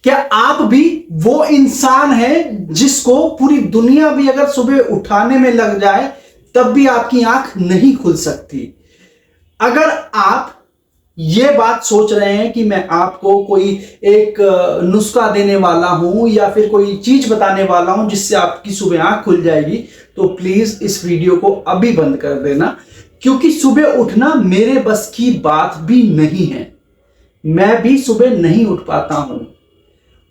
क्या आप भी वो इंसान हैं जिसको पूरी दुनिया भी अगर सुबह उठाने में लग जाए तब भी आपकी आंख नहीं खुल सकती? अगर आप ये बात सोच रहे हैं कि मैं आपको कोई एक नुस्खा देने वाला हूं या फिर कोई चीज बताने वाला हूं जिससे आपकी सुबह आंख खुल जाएगी, तो प्लीज इस वीडियो को अभी बंद कर देना, क्योंकि सुबह उठना मेरे बस की बात भी नहीं है। मैं भी सुबह नहीं उठ पाता हूं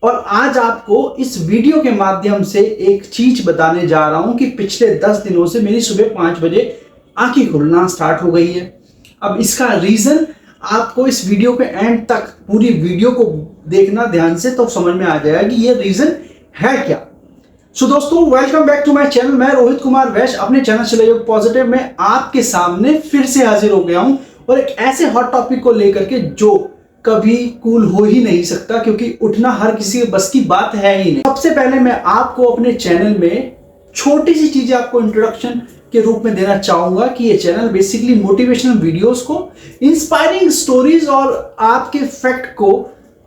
और आज आपको इस वीडियो के माध्यम से एक चीज बताने जा रहा हूं कि पिछले 10 दिनों से मेरी सुबह 5 बजे आंखें खुलना स्टार्ट हो गई है। अब इसका रीजन आपको इस वीडियो के एंड तक पूरी वीडियो को देखना ध्यान से, तो समझ में आ जाएगा कि ये रीजन है क्या। सो दोस्तों, welcome back to my channel. मैं रोहित कुमार वैश्य अपने चैनल शिलायोग पॉजिटिव में आपके सामने फिर से हाजिर हो गया हूं और एक ऐसे हॉट टॉपिक को लेकर के जो कभी कूल हो ही नहीं सकता, क्योंकि उठना हर किसी के बस की बात है ही नहीं। सबसे पहले मैं आपको अपने चैनल में छोटी सी चीजें आपको इंट्रोडक्शन के रूप में देना चाहूंगा कि ये चैनल बेसिकली मोटिवेशनल वीडियोस को, इंस्पायरिंग स्टोरीज और आपके फैक्ट को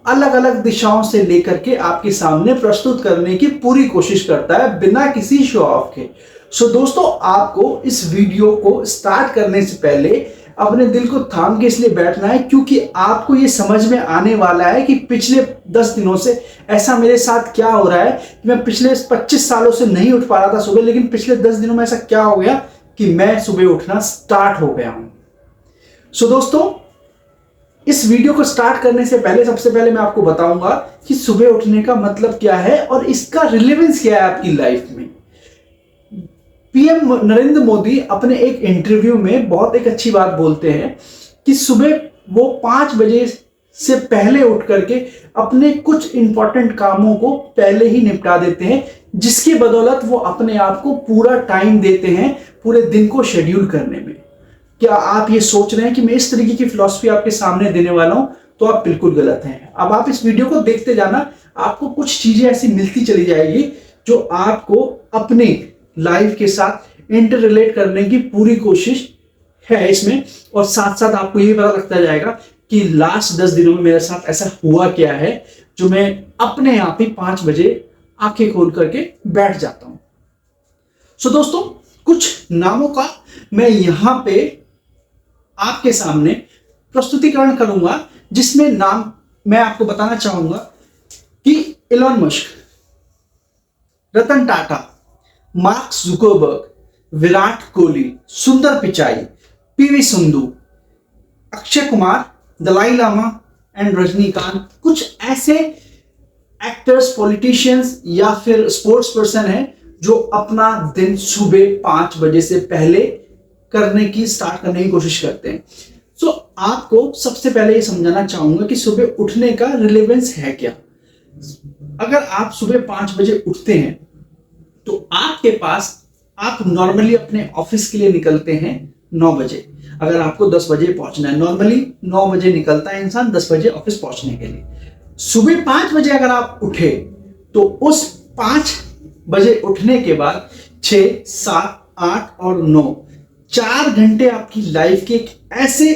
अलग अलग दिशाओं से लेकर के आपके सामने प्रस्तुत करने की पूरी कोशिश करता है बिना किसी शो ऑफ के। सो दोस्तों, आपको इस वीडियो को स्टार्ट करने से पहले अपने दिल को थाम के इसलिए बैठना है क्योंकि आपको ये समझ में आने वाला है कि पिछले 10 दिनों से ऐसा मेरे साथ क्या हो रहा है कि मैं पिछले 25 सालों से नहीं उठ पा रहा था सुबह, लेकिन पिछले 10 दिनों में ऐसा क्या हो गया कि मैं सुबह उठना स्टार्ट हो गया हूं। सो दोस्तों, इस वीडियो को स्टार्ट करने से पहले सबसे पहले मैं आपको बताऊंगा कि सुबह उठने का मतलब क्या है और इसका रिलेवेंस क्या है आपकी लाइफ में। पीएम नरेंद्र मोदी अपने एक इंटरव्यू में बहुत एक अच्छी बात बोलते हैं कि सुबह वो 5 बजे से पहले उठ करके अपने कुछ इंपॉर्टेंट कामों को पहले ही निपटा देते हैं, जिसकी बदौलत वो अपने आप को पूरा टाइम देते हैं पूरे दिन को शेड्यूल करने में। क्या आप ये सोच रहे हैं कि मैं इस तरीके की फिलॉसफी आपके सामने देने वाला हूं? तो आप बिल्कुल गलत हैं। अब आप इस वीडियो को देखते जाना, आपको कुछ चीजें ऐसी मिलती चली जाएगी जो आपको अपने लाइफ के साथ इंटर रिलेट करने की पूरी कोशिश है इसमें, और साथ साथ आपको ये पता लगता जाएगा कि लास्ट 10 दिनों में मेरे साथ ऐसा हुआ क्या है जो मैं अपने आप ही 5 बजे आंखें खोल करके बैठ जाता हूं। सो दोस्तों, कुछ नामों का मैं यहां पे आपके सामने प्रस्तुतिकरण करूंगा, जिसमें नाम मैं आपको बताना चाहूंगा कि Elon Musk, Ratan Tata, mark Zuckerberg, Virat Kohli, सुंदर पिचाई, पीवी सिंधु, अक्षय कुमार, दलाई लामा एंड रजनीकांत कुछ ऐसे एक्टर्स, पॉलिटिशियंस या फिर स्पोर्ट्स पर्सन हैं जो अपना दिन सुबह 5 बजे से पहले स्टार्ट करने की कोशिश करते हैं। सो आपको सबसे पहले ये समझाना चाहूंगा कि सुबह उठने का रिलेवेंस है क्या। अगर आप सुबह 5 बजे उठते हैं तो आपके पास, आप नॉर्मली अपने ऑफिस के लिए निकलते हैं 9 बजे। अगर आपको 10 बजे पहुंचना है, नॉर्मली 9 बजे निकलता है इंसान 10 बजे ऑफिस पहुंचने के लिए। सुबह 5 बजे अगर आप उठे तो उस 5 बजे उठने के बाद 6, 7, 8 और 9, 4 घंटे आपकी लाइफ के एक ऐसे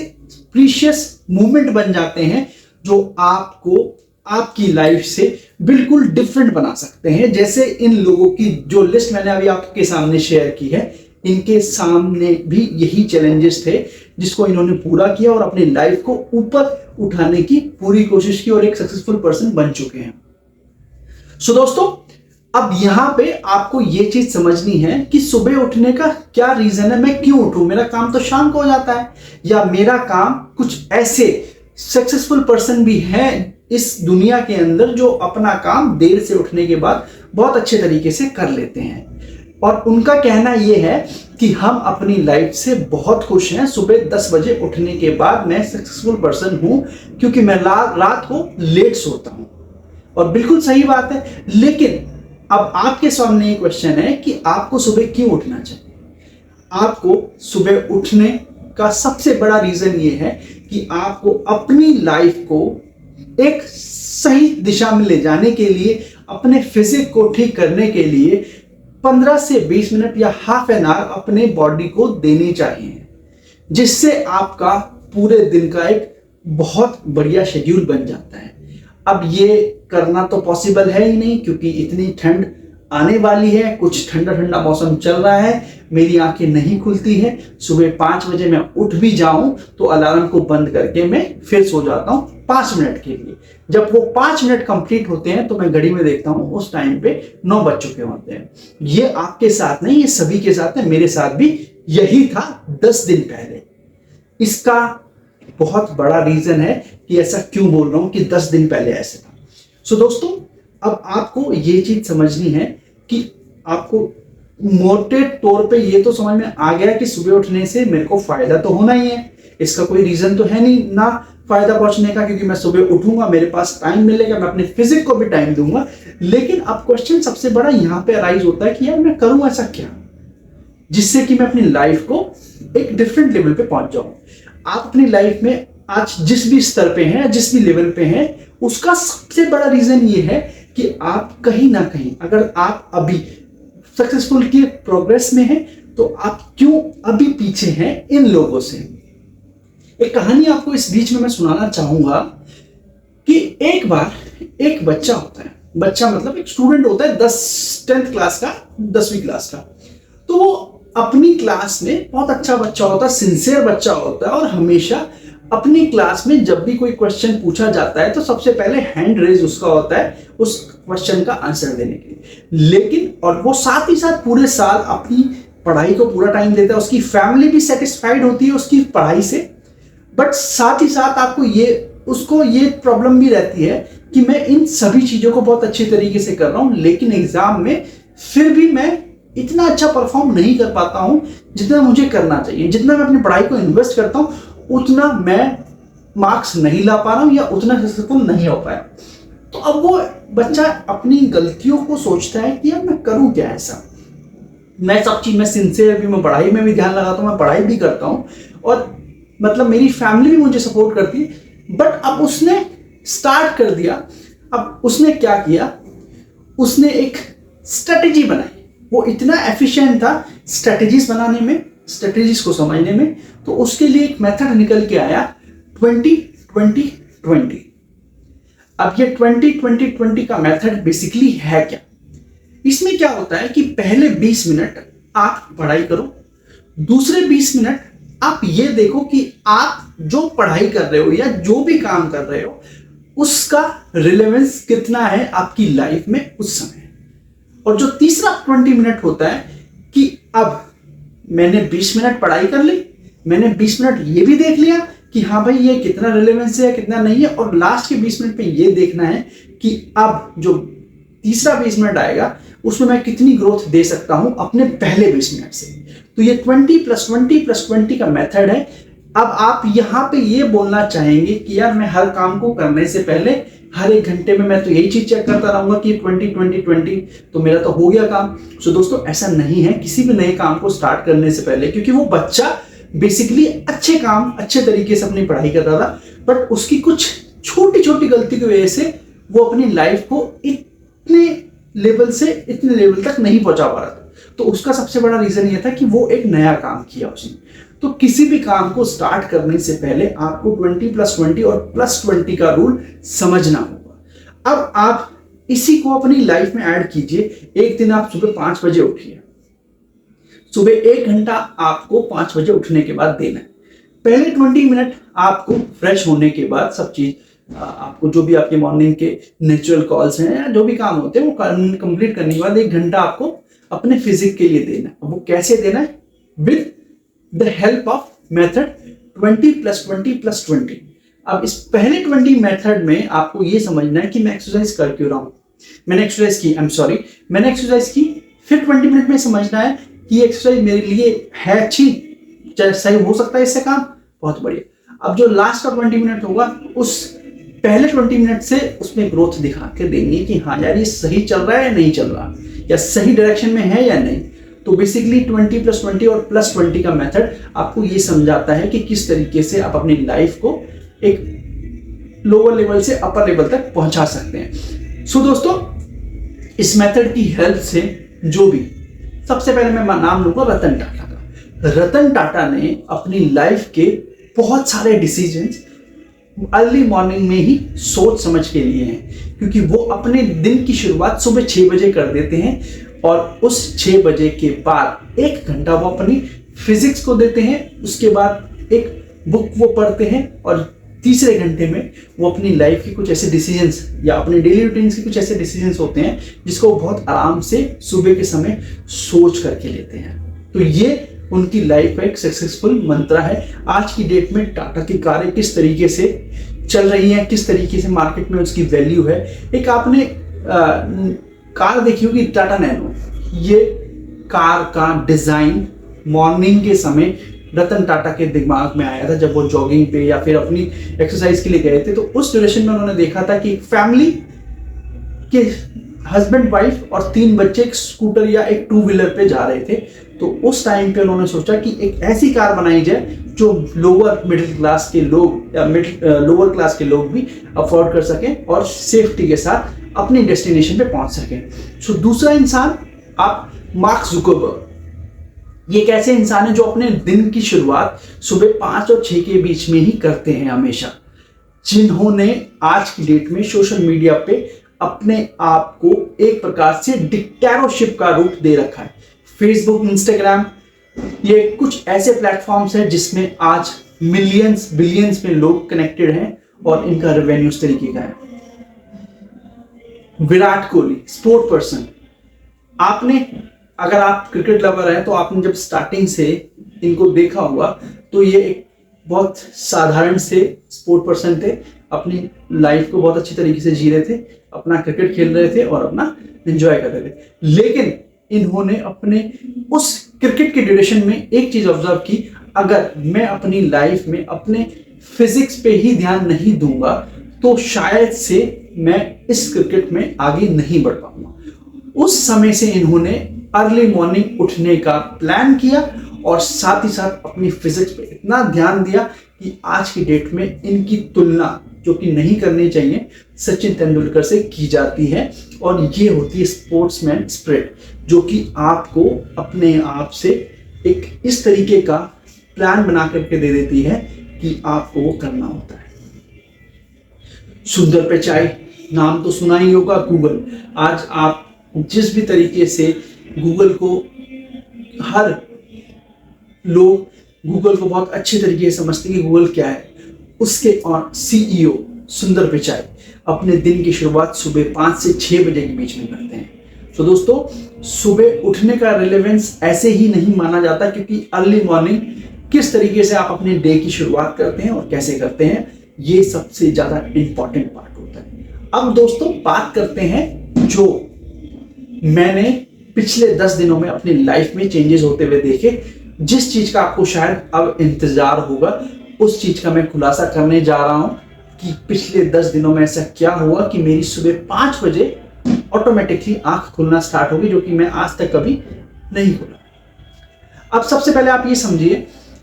प्रीशियस मोमेंट बन जाते हैं जो आपको आपकी लाइफ से बिल्कुल डिफरेंट बना सकते हैं। जैसे इन लोगों की जो लिस्ट मैंने अभी आपके सामने शेयर की है, इनके सामने भी यही चैलेंजेस थे जिसको इन्होंने पूरा किया और अपनी लाइफ को ऊपर उठाने की पूरी कोशिश की और एक सक्सेसफुल पर्सन बन चुके हैं। सो दोस्तों, अब यहां पे आपको ये चीज समझनी है कि सुबह उठने का क्या रीजन है, मैं क्यों उठूं। मेरा काम तो शाम को हो जाता है, या मेरा काम, कुछ ऐसे सक्सेसफुल पर्सन भी हैं इस दुनिया के अंदर जो अपना काम देर से उठने के बाद बहुत अच्छे तरीके से कर लेते हैं, और उनका कहना यह है कि हम अपनी लाइफ से बहुत खुश हैं। सुबह 10 बजे उठने के बाद मैं सक्सेसफुल पर्सन हूं क्योंकि मैं रात को लेट सोता हूं, और बिल्कुल सही बात है। लेकिन अब आपके सामने एक क्वेश्चन है कि आपको सुबह क्यों उठना चाहिए। आपको सुबह उठने का सबसे बड़ा रीजन ये है कि आपको अपनी लाइफ को एक सही दिशा में ले जाने के लिए, अपने फिजिक को ठीक करने के लिए 15 से 20 मिनट या हाफ एन आवर अपने बॉडी को देनी चाहिए, जिससे आपका पूरे दिन का एक बहुत बढ़िया शेड्यूल बन जाता है। अब ये करना तो पॉसिबल है ही नहीं, क्योंकि इतनी ठंड आने वाली है, कुछ ठंडा ठंडा मौसम चल रहा है, मेरी आंखें नहीं खुलती है। सुबह 5 बजे मैं उठ भी जाऊं तो अलार्म को बंद करके मैं फिर सो जाता हूं 5 मिनट के लिए। जब वो 5 मिनट कंप्लीट होते हैं तो मैं घड़ी में देखता हूं, उस टाइम पे 9 बज चुके होते हैं। ये आपके साथ नहीं, ये सभी के साथ है, मेरे साथ भी यही था 10 दिन पहले। इसका बहुत बड़ा रीजन है कि ऐसा क्यों बोल रहा हूं कि 10 दिन पहले ऐसे था। सो दोस्तों, अब आपको ये चीज समझनी है कि आपको मोटे तौर पे ये तो समझ में आ गया कि सुबह उठने से मेरे को फायदा तो होना ही है, इसका कोई रीजन तो है नहीं ना फायदा पहुंचने का, क्योंकि मैं सुबह उठूंगा, मेरे पास टाइम मिलेगा, मैं अपने फिजिक को भी टाइम दूंगा। लेकिन अब क्वेश्चन सबसे बड़ा यहां पे अराइज होता है कि यार मैं करूं ऐसा क्या जिससे कि मैं अपनी लाइफ को एक डिफरेंट लेवल पे पहुंच जाऊं। आप अपनी लाइफ में आज जिस भी स्तर पे हैं, जिस भी लेवल पे हैं, उसका सबसे बड़ा रीजन ये है कि आप कहीं ना कहीं, अगर आप अभी सक्सेसफुल की प्रोग्रेस में हैं, तो आप क्यों अभी पीछे हैं इन लोगों से। एक कहानी आपको इस बीच में मैं सुनाना चाहूंगा कि एक बार एक बच्चा होता है, बच्चा मतलब एक स्टूडेंट होता है 10th क्लास का, 10वीं क्लास का। तो वो अपनी क्लास में बहुत अच्छा बच्चा होता है, सिंसियर बच्चा होता है, और हमेशा अपनी क्लास में जब भी कोई क्वेश्चन पूछा जाता है तो सबसे पहले हैंड रेज उसका होता है उस क्वेश्चन का आंसर देने के लिए। लेकिन और वो साथ ही साथ पूरे साल अपनी पढ़ाई को पूरा टाइम देता है, उसकी फैमिली भी सेटिस्फाइड होती है उसकी पढ़ाई से। बट साथ ही साथ आपको उसको ये प्रॉब्लम भी रहती है कि मैं इन सभी चीजों को बहुत अच्छे तरीके से कर रहा हूं, लेकिन एग्जाम में फिर भी मैं इतना अच्छा परफॉर्म नहीं कर पाता हूं जितना मुझे करना चाहिए। जितना मैं अपनी पढ़ाई को इन्वेस्ट करता हूं उतना मैं मार्क्स नहीं ला पा रहा हूं या उतना सक्सेसफुल नहीं हो पाया। तो अब वो बच्चा अपनी गलतियों को सोचता है कि यार मैं करूं क्या ऐसा। मैं सब चीज में सिंसियर भी, मैं पढ़ाई में भी ध्यान लगाता हूं, मैं पढ़ाई भी करता हूं, और मतलब मेरी फैमिली भी मुझे सपोर्ट करती है। बट अब उसने स्टार्ट कर दिया। अब उसने क्या किया, उसने एक स्ट्रेटेजी बनाई। वो इतना एफिशिएंट था स्ट्रेटेजीज बनाने में, स्ट्रेटेजीज को समझने में, तो उसके लिए एक मेथड निकल के आया 20-20-20। अब ये 20-20-20 का मेथड बेसिकली है क्या। इसमें क्या होता है कि पहले 20 मिनट आप पढ़ाई करो, दूसरे 20 मिनट आप ये देखो कि आप जो पढ़ाई कर रहे हो या जो भी काम कर रहे हो उसका रिलेवेंस कितना है आपकी लाइफ में उस समय। और जो तीसरा 20 मिनट होता है कि अब मैंने 20 मिनट पढ़ाई कर ली, मैंने 20 मिनट ये भी देख लिया कि हाँ भाई ये कितना रिलेवेंस है कितना नहीं है, और लास्ट के 20 मिनट पे ये देखना है कि अब जो तीसरा 20 मिनट आएगा उसमें मैं कितनी ग्रोथ दे सकता हूं अपने पहले 20 मिनट से। तो ये 20+20+20 का मेथड है। अब आप यहाँ पे ये बोलना चाहेंगे कि यार मैं हर काम को करने से पहले हर एक घंटे में मैं तो यही चीज चेक करता रहूंगा कि 20-20-20 तो मेरा तो हो गया काम। सो दोस्तों, ऐसा नहीं है किसी भी नए काम को स्टार्ट करने से पहले, क्योंकि वो बच्चा बेसिकली अच्छे काम अच्छे तरीके से अपनी पढ़ाई कर रहा था, बट उसकी कुछ छोटी छोटी गलती की वजह से वो अपनी लाइफ को इतने लेवल तक नहीं पहुंचा पा रहा था। तो उसका सबसे बड़ा रीजन ये था कि वो एक नया काम किया उसने। तो किसी भी काम को स्टार्ट करने से पहले आपको 20+20 और +20 का रूल समझना होगा। अब आप इसी को अपनी लाइफ में ऐड कीजिए। एक दिन आप सुबह 5 बजे उठिए, सुबह 1 घंटा आपको 5 बजे उठने के बाद देना है। पहले 20 मिनट आपको फ्रेश होने के बाद सब चीज आपको जो भी आपके मॉर्निंग के नेचुरल कॉल्स हैं या जो भी काम होते हैं वो कंप्लीट करने के बाद 1 घंटा आपको अपने फिजिक के लिए देना है। वो कैसे देना है? With the help of method 20+20+20। अब इस पहले 20 मेथड में आपको ये समझना है कि मैं एक्सरसाइज कर क्यों रहा हूं। मैंने एक्सरसाइज की, फिर 20 मिनट में समझना है कि ये एक्सरसाइज मेरे लिए है अच्छी, सही हो सकता है इससे काम, बहुत बढ़िया। अब जो लास्ट का 20 मिनट होगा उस पहले 20 मिनट से उसमें ग्रोथ दिखा के देनी है कि हाँ यार ये सही चल रहा है या नहीं चल रहा, या सही डायरेक्शन में है या नहीं। तो बेसिकली 20+20 और +20 का मेथड आपको ये समझाता है कि किस तरीके से आप अपनी लाइफ को एक लोअर लेवल से अपर लेवल तक पहुंचा सकते हैं। सो दोस्तों, इस मेथड की हेल्प से जो भी, सबसे पहले मैं नाम लूंगा रतन टाटा का। रतन टाटा ने अपनी लाइफ के बहुत सारे डिसीजंस अर्ली मॉर्निंग में ही सोच समझ के लिए हैं, क्योंकि वो अपने दिन की शुरुआत सुबह 6 बजे कर देते हैं और उस 6 बजे के बाद 1 घंटा वो अपनी फिजिक्स को देते हैं, उसके बाद एक बुक वो पढ़ते हैं और तीसरे घंटे में वो अपनी लाइफ के कुछ ऐसे डिसीजंस या अपने डेली रूटीन्स के कुछ ऐसे डिसीजंस होते हैं जिसको वो बहुत आराम से सुबह के समय सोच करके लेते हैं। तो ये उनकी लाइफ का एक सक्सेसफुल मंत्र है। आज की डेट में टाटा की कारें किस तरीके से चल रही हैं, किस तरीके से मार्केट में उसकी वैल्यू है। एक आपने कार देखी होगी टाटा नैनो, ये कार का डिजाइन मॉर्निंग के समय रतन टाटा के दिमाग में आया था जब वो जॉगिंग पे या फिर अपनी एक्सरसाइज के लिए गए थे। तो उस ड्यूरेशन में उन्होंने देखा था कि एक फैमिली के हस्बैंड वाइफ और 3 बच्चे एक स्कूटर या एक 2 व्हीलर पे जा रहे थे। तो उस टाइम पे उन्होंने सोचा कि एक ऐसी कार बनाई जाए जो लोअर मिडिल क्लास के लोग या लोअर क्लास के लोग भी अफोर्ड कर सकें और सेफ्टी के साथ अपनी डेस्टिनेशन पे पहुंच सकें। सो दूसरा इंसान आप मार्क जुकरबर्ग, ये एक ऐसे इंसान है जो अपने दिन की शुरुआत सुबह 5 और 6 के बीच में ही करते हैं हमेशा, जिन्होंने आज की डेट में सोशल मीडिया पे अपने आप को एक प्रकार से डिक्टेटरशिप का रूप दे रखा है। फेसबुक, इंस्टाग्राम, ये कुछ ऐसे प्लेटफॉर्म्स हैं जिसमें आज मिलियंस बिलियंस में लोग कनेक्टेड हैं और इनका रेवेन्यू इस तरीके का है। विराट कोहली, स्पोर्ट पर्सन, आपने अगर आप क्रिकेट लवर हैं तो आपने जब स्टार्टिंग से इनको देखा होगा तो ये एक बहुत साधारण से स्पोर्ट पर्सन थे, अपनी लाइफ को बहुत अच्छी तरीके से जी रहे थे, अपना क्रिकेट खेल रहे थे और अपना एंजॉय कर रहे थे। लेकिन इन्होंने अपने उस क्रिकेट के ड्यूरेशन में एक चीज ऑब्जर्व की, अगर मैं अपनी लाइफ में अपने फिजिक्स पे ही ध्यान नहीं दूंगा तो शायद से मैं इस क्रिकेट में आगे नहीं बढ़ पाऊंगा। उस समय से इन्होंने अर्ली मॉर्निंग उठने का प्लान किया और साथ ही साथ अपनी फिजिक्स पे इतना ध्यान दिया कि आज की डेट में इनकी तुलना, जो कि नहीं करनी चाहिए, सचिन तेंदुलकर से की जाती है। और ये होती है स्पोर्ट्समैन स्पिरिट, जो कि आपको अपने आप से एक इस तरीके का प्लान बना करके दे देती है कि आपको वो करना होता है। सुंदर पिचाई, नाम तो सुना ही होगा। गूगल, आज आप जिस भी तरीके से गूगल को, हर लोग गूगल को बहुत अच्छे तरीके से समझते हैं कि गूगल क्या है। उसके और सीईओ सुंदर पिचाई अपने दिन की शुरुआत सुबह 5 से 6 बजे के बीच में करते हैं। तो दोस्तों, सुबह उठने का रिलेवेंस ऐसे ही नहीं माना जाता, क्योंकि अर्ली मॉर्निंग किस तरीके से आप अपने डे की शुरुआत करते हैं और कैसे करते हैं, ये सबसे ज्यादा इंपॉर्टेंट पार्ट होता है। अब दोस्तों बात करते हैं जो मैंने पिछले 10 दिनों में अपनी लाइफ में चेंजेस होते हुए देखे, जिस चीज का आपको शायद अब इंतजार होगा, उस चीज का मैं खुलासा करने जा रहा हूं कि पिछले 10 दिनों में ऐसा क्या हुआ कि मेरी सुबह 5 बजे ऑटोमेटिकली आंख खुलना स्टार्ट होगी, जो कि मैं आज तक कभी नहीं खुला। अब सबसे पहले आप ये समझिए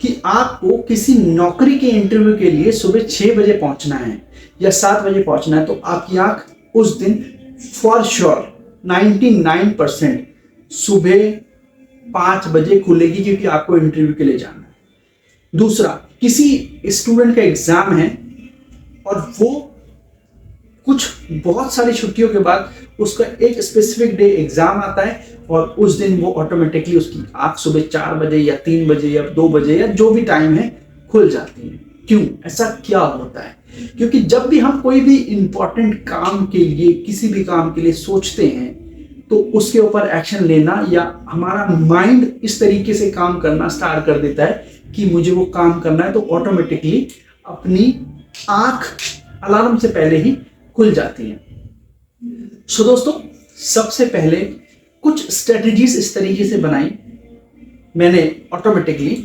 कि आपको किसी नौकरी के इंटरव्यू के लिए सुबह 6 बजे पहुंचना है या 7 बजे पहुंचना है, तो आपकी आंख उस दिन फॉर श्योर 99% सुबह 5 बजे खुलेगी, क्योंकि आपको इंटरव्यू के लिए जाना है। दूसरा, किसी स्टूडेंट का एग्जाम है और वो कुछ बहुत सारी छुट्टियों के बाद उसका एक स्पेसिफिक डे एग्जाम आता है और उस दिन वो ऑटोमेटिकली उसकी आंख सुबह 4 बजे या 3 बजे या 2 बजे या जो भी टाइम है खुल जाती है। क्यों ऐसा क्या होता है? क्योंकि जब भी हम कोई भी इंपॉर्टेंट काम के लिए, किसी भी काम के लिए सोचते हैं, तो उसके ऊपर एक्शन लेना या हमारा माइंड इस तरीके से काम करना स्टार्ट कर देता है कि मुझे वो काम करना है, तो ऑटोमेटिकली अपनी आंख अलार्म से पहले ही खुल जाती है। सो दोस्तों, सबसे पहले कुछ स्ट्रेटजीज इस तरीके से बनाई मैंने ऑटोमेटिकली,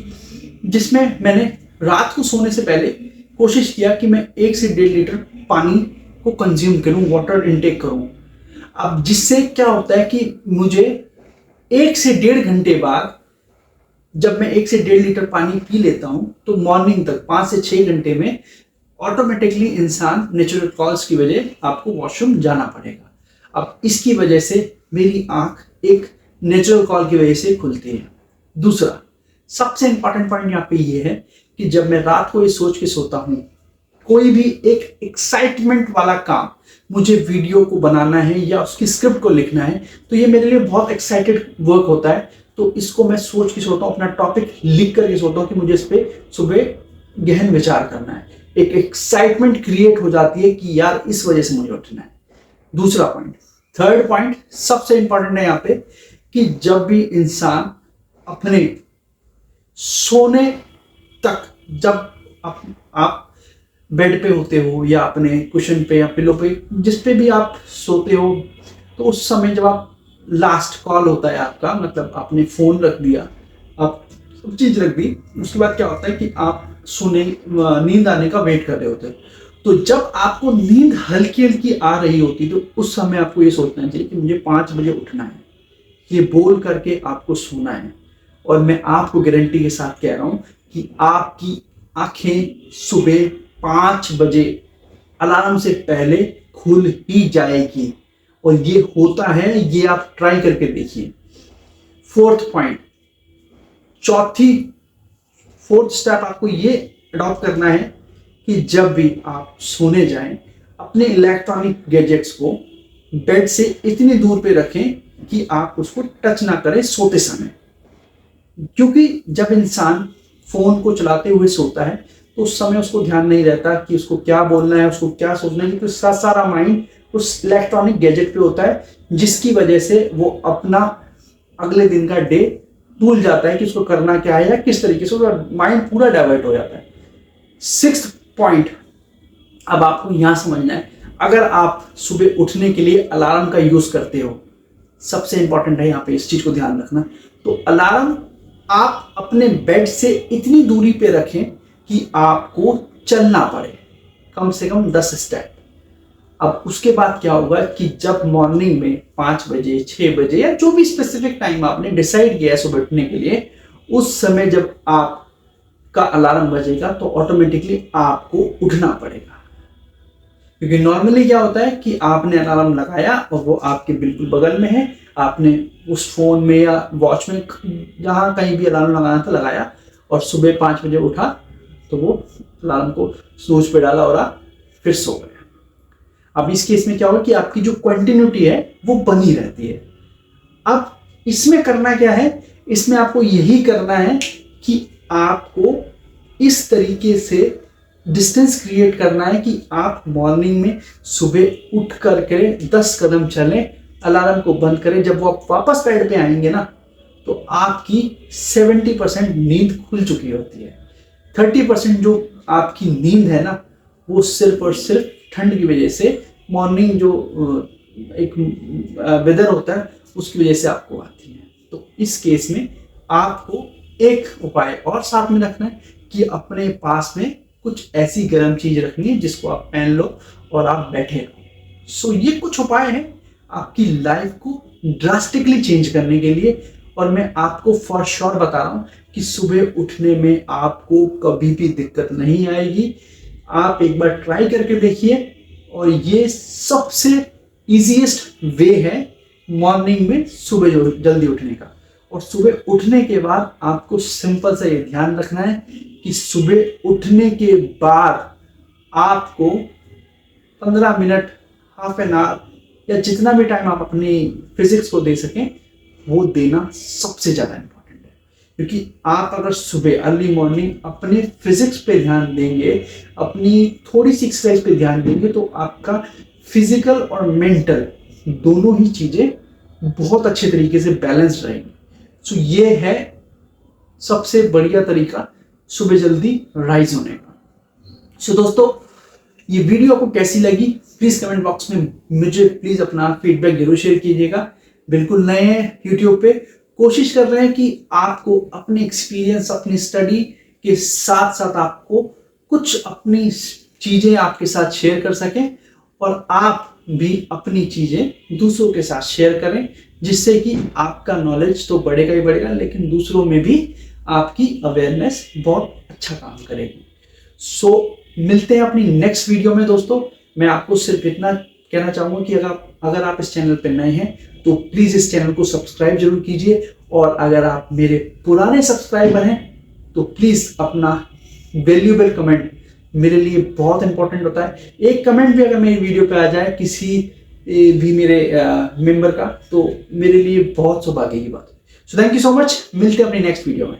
जिसमें मैंने रात को सोने से पहले कोशिश किया कि मैं 1 से 1.5 लीटर पानी को कंज्यूम करूं, वाटर इनटेक करूं। अब जिससे क्या होता है कि मुझे 1 से 1.5 घंटे बाद जब मैं 1 से 1.5 लीटर पानी पी लेता हूं, तो मॉर्निंग तक 5 से 6 घंटे में ऑटोमेटिकली इंसान नेचुरल कॉल्स की वजह आपको वॉशरूम जाना पड़ेगा। अब इसकी वजह से मेरी आंख एक नेचुरल कॉल की वजह से खुलती है। दूसरा सबसे इंपॉर्टेंट पॉइंट यहाँ पे ये है कि जब मैं रात को ये सोच के सोता हूँ कोई भी एक एक्साइटमेंट वाला काम मुझे वीडियो को बनाना है या उसकी स्क्रिप्ट को लिखना है, तो ये मेरे लिए बहुत एक्साइटेड वर्क होता है। तो इसको मैं सोच के सोता हूँ, अपना टॉपिक लिख करके सोता हूँ कि मुझे इस पर सुबह गहन विचार करना है। एक एक्साइटमेंट क्रिएट हो जाती है कि यार इस वजह से मुझे उठना है। दूसरा पॉइंट, थर्ड पॉइंट सबसे इंपॉर्टेंट है यहाँ पे, कि जब भी इंसान अपने सोने तक, जब आप बेड पे होते हो या अपने कुशन पे या पिलो पे, जिस पे भी आप सोते हो, तो उस समय जब आप लास्ट कॉल होता है आपका, मतलब आपने फोन रख दिया, आप सब चीज रख दी, उसके बाद क्या होता है कि आप सोने, नींद आने का वेट कर रहे होते हो। तो जब आपको नींद हल्की हल्की आ रही होती, तो उस समय आपको ये सोचना चाहिए कि मुझे 5 बजे उठना है, ये बोल करके आपको सोना है। और मैं आपको गारंटी के साथ कह रहा हूं कि आपकी आंखें सुबह 5 बजे अलार्म से पहले खुल ही जाएगी, और ये होता है, ये आप ट्राई करके देखिए। फोर्थ पॉइंट, फोर्थ स्टेप आपको ये अडॉप्ट करना है कि जब भी आप सोने जाएं, अपने इलेक्ट्रॉनिक गैजेट्स को बेड से इतनी दूर पे रखें कि आप उसको टच ना करें सोते समय। क्योंकि जब इंसान फोन को चलाते हुए सोता है, तो उस समय उसको ध्यान नहीं रहता कि उसको क्या बोलना है, उसको क्या सोचना है, क्योंकि उसका सारा माइंड उस इलेक्ट्रॉनिक गैजेट पे होता है, जिसकी वजह से वो अपना अगले दिन का डे भूल जाता है कि उसको करना क्या है या किस तरीके से, उसका माइंड पूरा डाइवर्ट हो जाता है। सिक्स्थ पॉइंट, अब आपको यहां समझना है, अगर आप सुबह उठने के लिए अलार्म का यूज करते हो, सबसे इंपॉर्टेंट है यहाँ पे इस चीज को ध्यान रखना, तो अलार्म आप अपने बेड से इतनी दूरी पे रखें कि आपको चलना पड़े, कम से कम 10 स्टेप। अब उसके बाद क्या होगा कि जब मॉर्निंग में 5 बजे 6 बजे या जो भी स्पेसिफिक टाइम आपने डिसाइड किया है सुबह उठने के लिए, उस समय जब आपका अलार्म बजेगा तो ऑटोमेटिकली आपको उठना पड़ेगा। क्योंकि नॉर्मली क्या होता है कि आपने अलार्म लगाया और वो आपके बिल्कुल बगल में है, आपने उस फोन में या वॉच में जहां कहीं भी अलार्म लगाना था लगाया, और सुबह 5 बजे उठा तो वो अलार्म को स्नूज पे डाला और आप फिर सो गए। अब इस केस में क्या होगा कि आपकी जो कंटिन्यूटी है वो बनी रहती है। अब इसमें करना क्या है, इसमें आपको यही करना है कि आपको इस तरीके से डिस्टेंस क्रिएट करना है कि आप मॉर्निंग में सुबह उठ करके 10 कदम चलें, अलार्म को बंद करें। जब वो आप वापस बेड पे आएंगे ना, तो आपकी 70% नींद खुल चुकी होती है। 30% जो आपकी नींद है ना, वो सिर्फ और सिर्फ ठंड की वजह से, मॉर्निंग जो एक वेदर होता है उसकी वजह से आपको आती है। तो इस केस में आपको एक उपाय और साथ में रखना है कि अपने पास में कुछ ऐसी गर्म चीज रखनी है जिसको आप पहन लो और आप बैठे रहो। सो ये कुछ उपाय हैं आपकी लाइफ को ड्रास्टिकली चेंज करने के लिए, और मैं आपको फॉर श्योर बता रहा हूं कि सुबह उठने में आपको कभी भी दिक्कत नहीं आएगी। आप एक बार ट्राई करके देखिए, और ये सबसे इजीएस्ट वे है मॉर्निंग में सुबह जल्दी उठने का। और सुबह उठने के बाद आपको सिंपल सा ये ध्यान रखना है कि सुबह उठने के बाद आपको 15 मिनट, हाफ एन आवर या जितना भी टाइम आप अपनी फिजिक्स को दे सकें, वो देना सबसे ज्यादा इंपॉर्टेंट है। क्योंकि आप अगर सुबह अर्ली मॉर्निंग अपने फिजिक्स पे ध्यान देंगे, अपनी थोड़ी सी एक्सरसाइज पे ध्यान देंगे, तो आपका फिजिकल और मेंटल दोनों ही चीजें बहुत अच्छे तरीके से बैलेंस रहेंगी। सो ये है सबसे बढ़िया तरीका सुबह जल्दी राइज होने का। सो दोस्तों, ये वीडियो आपको कैसी लगी प्लीज कमेंट बॉक्स में मुझे प्लीज अपना फीडबैक जरूर शेयर कीजिएगा। बिल्कुल नए हैं यूट्यूब पे, कोशिश कर रहे हैं कि आपको अपने एक्सपीरियंस, अपनी स्टडी के साथ साथ आपको कुछ अपनी चीजें आपके साथ शेयर कर सकें, और आप भी अपनी चीजें दूसरों के साथ शेयर करें, जिससे कि आपका नॉलेज तो बढ़ेगा ही बढ़ेगा, लेकिन दूसरों में भी आपकी अवेयरनेस बहुत अच्छा काम करेगी। सो मिलते हैं अपनी नेक्स्ट वीडियो में दोस्तों। मैं आपको सिर्फ इतना कहना चाहूंगा कि अगर आप इस चैनल पर नए हैं तो प्लीज इस चैनल को सब्सक्राइब जरूर कीजिए, और अगर आप मेरे पुराने सब्सक्राइबर हैं तो प्लीज अपना वैल्यूएबल कमेंट मेरे लिए बहुत इंपॉर्टेंट होता है। एक कमेंट भी अगर मेरी वीडियो पे आ जाए किसी भी मेरे मेंबर का, तो मेरे लिए बहुत सौभाग्य की बात है। So thank you so much, मिलते हैं अपनी नेक्स्ट वीडियो में।